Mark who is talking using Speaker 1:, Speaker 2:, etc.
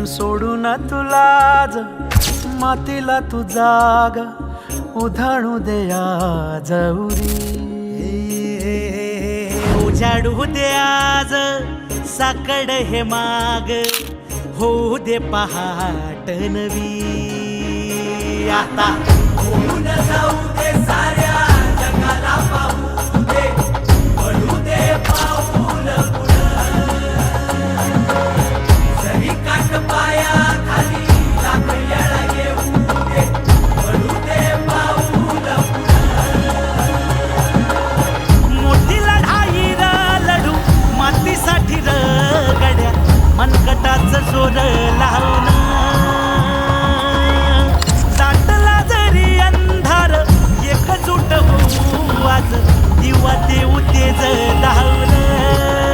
Speaker 1: सोडून तुलाज मातीला तू जाग उधाणू दे आज उरी
Speaker 2: उजाडू दे आज साकड हे माग होऊ दे पहाट नवी आता होऊन जाऊ दे साऱ्या जगाला पाहू दे पडू दे पाऊल पुढं जरी काट पाया खाली लाख येळा येऊ दे पडू दे पाऊल पुढं मोठी लढाई र लढू मातीसाठी र गड्या मनकटाचं जोर लावून दाटला जरी अंधार एकजूट होऊ आज दिवा देऊ तेज धावलं